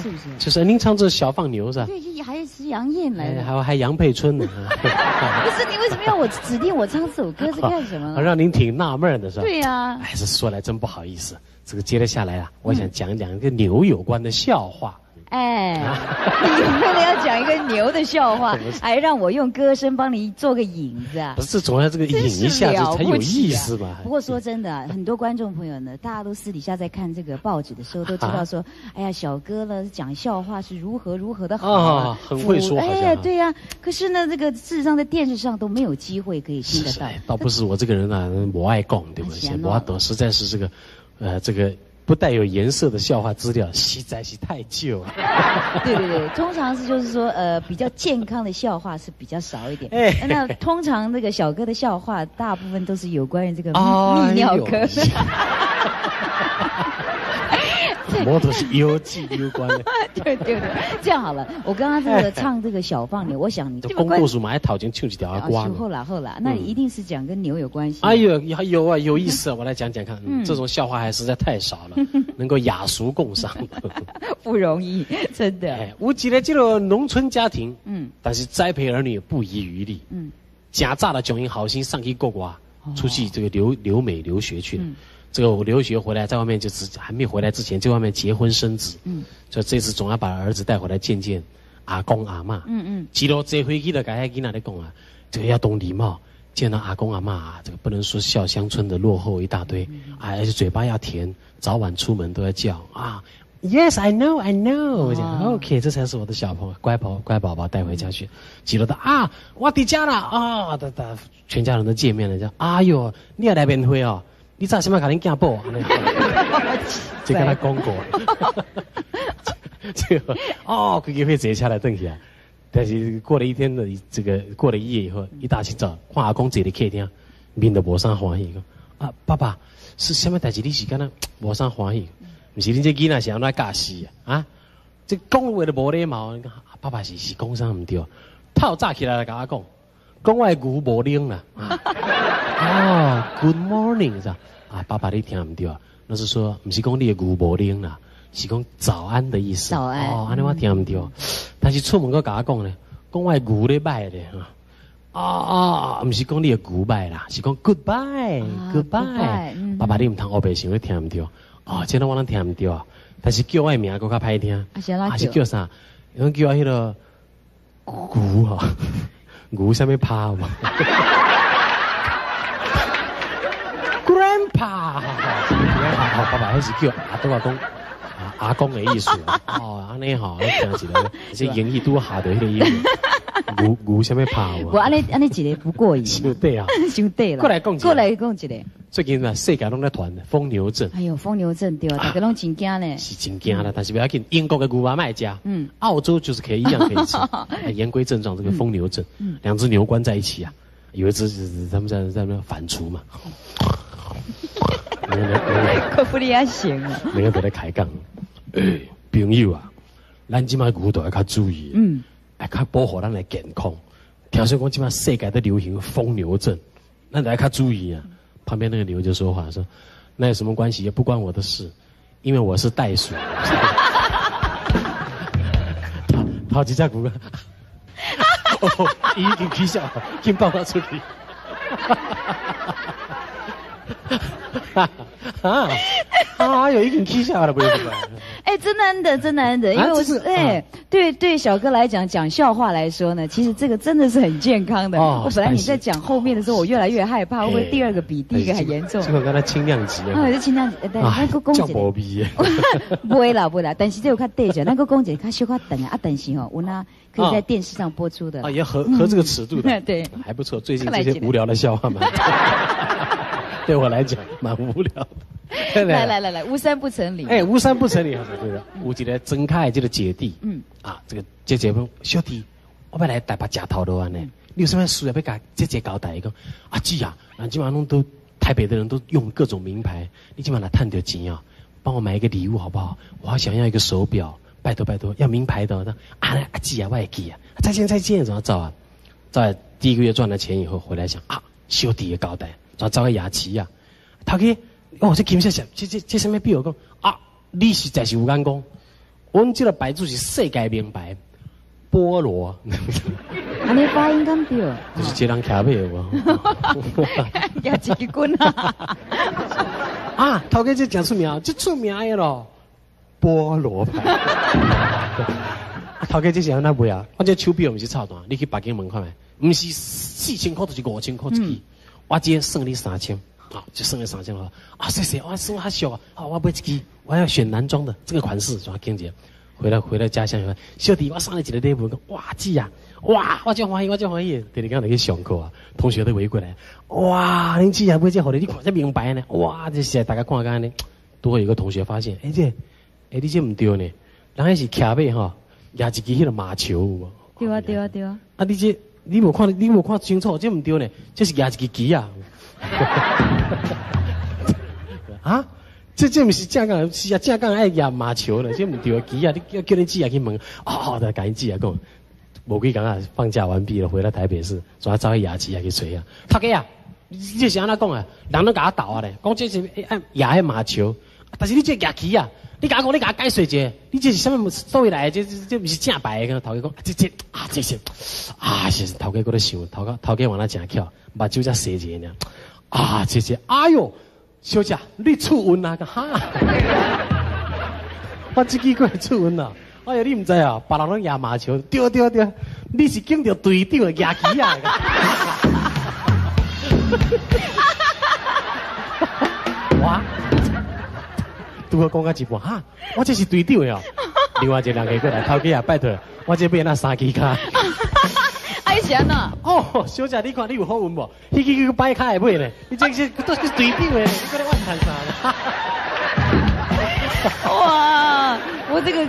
是不是？就是您唱这小放牛是吧？对，还是杨燕来的，还杨佩春呢。不是你为什么要我指定我唱这首歌是干什么呢？让您挺纳闷的是吧？对呀。哎，这说来真不好意思，这个接着下来啊，我想讲一个牛有关的笑话。哎，你为了要讲一个牛的笑话，还让我用歌声帮你做个引子啊？不是，总要这个引一下子才有意思嘛。不过说真的，很多观众朋友呢，大家都私底下在看这个报纸的时候，都知道说，哎呀，小哥呢讲笑话是如何的好啊，很会说。哎，对呀。可是呢，这个事实上在电视上都没有机会可以听得到。倒不是我这个人啊，我爱讲，对不对？我都实在是这个。不带有颜色的笑话资料实在是太旧了。对，通常是就是说比较健康的笑话是比较少一点。那通常那个小哥的笑话大部分都是有关于这个泌尿科。摩托是有机有关的。对，这样好了，我刚刚这个唱这个小放牛，我想你公故事嘛，还讨钱唱几条阿瓜。后来，那你一定是讲跟牛有关系。哎呦，有啊，有意思啊！我来讲讲看，这种笑话还实在太少了，能够雅俗共赏，不容易，真的。我记得这个农村家庭，但是栽培儿女不遗余力，假炸的穷因好心上去国外，出去这个留美留学去了。这个我留学回来，在外面就是还没回来之前，在外面结婚生子。所以这次总要把儿子带回来见见阿公阿嬷。几路坐飞机的，该跟哪里讲啊？这个要懂礼貌，见到阿公阿嬷啊，这个不能说笑乡村的落后一大堆，而且嘴巴要甜，早晚出门都要叫啊。Yes, I know. 我讲 OK， 这才是我的小朋友，乖宝宝带回家去。几路的啊，我的家了啊，全家人都见面了，讲哎呦，你也来面会哦。你知道什么？可能惊爆啊！就跟他讲过，这个规会坐下来等下，但是过了一天的过了一夜以后，一大清早，看阿公坐在客厅，面都无啥欢喜，讲啊，爸爸是什么代志？你是敢那无啥欢喜？不是你这囡仔是安怎教死啊？这讲话都无礼貌，你讲爸爸是讲啥唔对？透早起来甲我讲我的牛无灵啦。Good morning 是吧？爸爸你听唔对啊，那是说不是讲你的牛无灵啦，是讲早安的意思。早安。安尼我听唔对，但是出门个甲我讲咧，讲我的牛咧歹咧不是讲你的牛歹啦，是讲 goodbye。爸爸你唔通黑白想，你听唔对。这我能听唔对啊，但是叫我的名佫较歹听。是叫啥？叫我迄个牛哈，牛啥物趴嘛？Grandpa， 爸爸还是叫阿公的意思。安尼好，听起来这英语都下到迄个音。牛什么怕我？我安尼一个不过瘾。对啊，伤对了。过来讲一个。最近嘛，世界拢在传疯牛症。哎呦，疯牛症对啊，大家拢真惊呢。是真惊啦，但是不要紧。英国的牛蛙卖家，澳洲就是可以一样可以吃。言归正传，这个疯牛症，两只牛关在一起啊，有一只他们在那反刍嘛。可不哩也行啊！每个都在开讲，朋友啊，咱即摆牛都要较注意，较保护咱的健康。听说讲即摆世界都流行疯牛症，咱得要较注意啊。旁边那个牛就说话说，那有什么关系？也不关我的事，因为我是袋鼠。好几只牛已经起笑，先抱他出去。有一点蹊跷了，不是？真难得，因为我是对小哥来讲笑话来说呢，其实这个真的是很健康的。我本来你在讲后面的时候，我越来越害怕，会不会第二个比第一个还严重？这个刚才轻量级啊，是轻量级，那个讲一个，不会啦，但是这有较对着，那个讲一个较小较长啊，但是我那可以在电视上播出的。也合这个尺度的，对，还不错。最近这些无聊的笑话嘛。对我来讲蛮无聊的。来，无三不成理。无三不成理，对的。有一个曾凯这个姐弟，这姐夫小弟，我要来台北吃头路安呢。你有什么需要甲姐交代？讲姐啊，咱今晚弄都台北的人都用各种名牌，你今晚来探点钱啊，帮我买一个礼物好不好？我好想要一个手表，拜托，要名牌的。姐啊，我也记啊，再见，怎么走啊？在第一个月赚了钱以后回来想小弟的交代。找个牙齿啊，头家，这金小姐，这什么比我讲你实在是有眼光，我们这个牌子是世界名牌，菠萝。安尼发音敢对？就是这人徛尾有无？也自己滚啊！啊，头家这讲出名，这出名的咯，菠萝牌。头家这是安那卖啊？我这手表不是臭单，你去北京问看觅，不是4000块就是5000块一支，我这算你3000，啊，就算你3000了。啊，谢谢，我算我俗啊，啊，我买一支，我要选男装的这个款式，就经济。回来家乡，小弟，我送你一个礼物，哇，姐啊，哇，我真欢喜，我真欢喜。第二天去上课啊，同学都围过来，哇，恁姐啊，买这好的，你看这名牌呢，哇，这是大家看干呢。都会有个同学发现，你这唔对呢，人家是徛尾哈，压一支迄个麻球有无？对啊，对啊，对啊。啊，你无看清楚，这唔对呢，这是压一支旗啊。啊？这不是正港，是啊，正港爱压麻球了，这唔对旗啊！你要叫你姐啊去问，哦，就赶紧姐啊讲，无几讲啊，放假完毕了，回来台北市，抓找去牙旗啊去吹啊。头家啊，你这是安怎讲啊？人都甲我斗啊咧，讲这是压迄麻球，但是你这牙旗啊，你甲我讲，你甲我解说者，你这是什么所谓来的？这不是正牌的。头家讲，这是啊，是头家搁咧想，头家往那真巧，目睭才细一呢。啊，这哎呦！小姐，你出运啊？哈！我这几个出运啊！哎呀，你唔知啊？别人拢压麻球，对，你是经着队长的牙旗啊！哇！拄好讲到一半哈，我这是队长的哦。另外一个人过来，头家啊，拜托，我这买那3支卡。爱钱呐！哦，小姐，你看你有好运无？迄个摆卡会买呢？你这是都是队长的，你搁咧玩谈啥？哇，我这个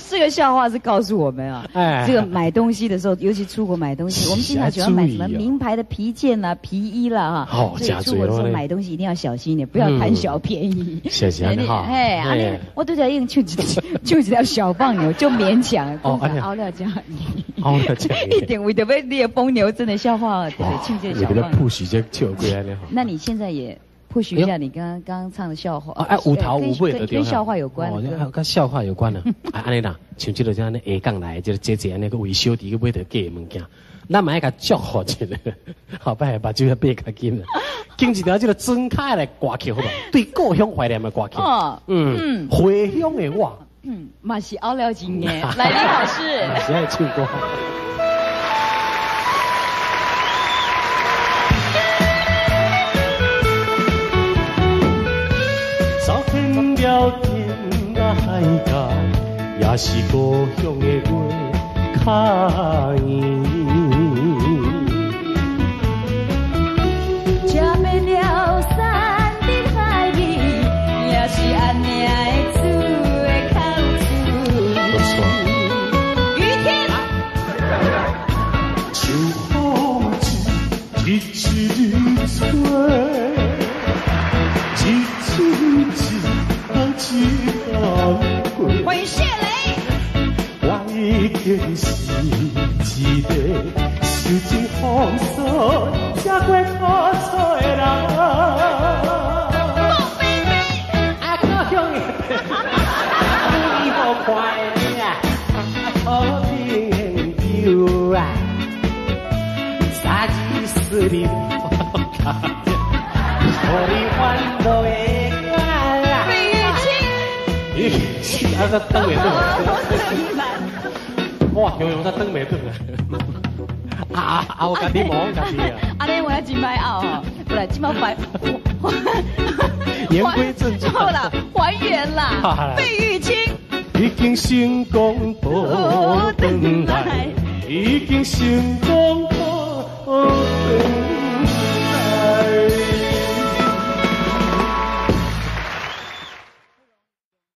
这个笑话是告诉我们啊，这个买东西的时候，尤其出国买东西，我们经常喜欢买什么名牌的皮件啦、皮衣啦哈。所以出国的时候买东西一定要小心一点，不要贪小便宜。谢谢你哈。哎，我对着用就一条小放牛就勉强。熬料加一点为的为你的疯牛真的笑话，对，庆祝小放牛。不许这笑过来好。那你现在也。或许一下你刚刚唱的笑话有头有尾的跟笑话有关的，跟笑话有关的。安尼啦，像这个这样的下杠来，这个姐安尼个为小弟去买到假的物件，咱买个祝福一个，后摆把酒要买较紧啦，经一条这个真卡来歌曲好不好？对故乡怀念的歌曲，回乡的我，嘛是熬了经验，来李老师，是爱唱歌。了天涯海角，也是故乡的话较圆。吃遍了山珍海味，也是安尼的滋的口水。不错。雨天。秋风一日吹。欢迎谢雷。我已经是一个受尽风霜、吃过苦楚的人。莫非你？啊，故乡的，你好快啊！土地牛啊，30年，我的烦恼的。啊！在登美顿，哇！游泳在登美顿啊！我家己忙家己啊！阿弟，我要金牌袄，不然金毛白。言归正传，好了，还原啦！费玉清已经成功保回来，已经成功保回来。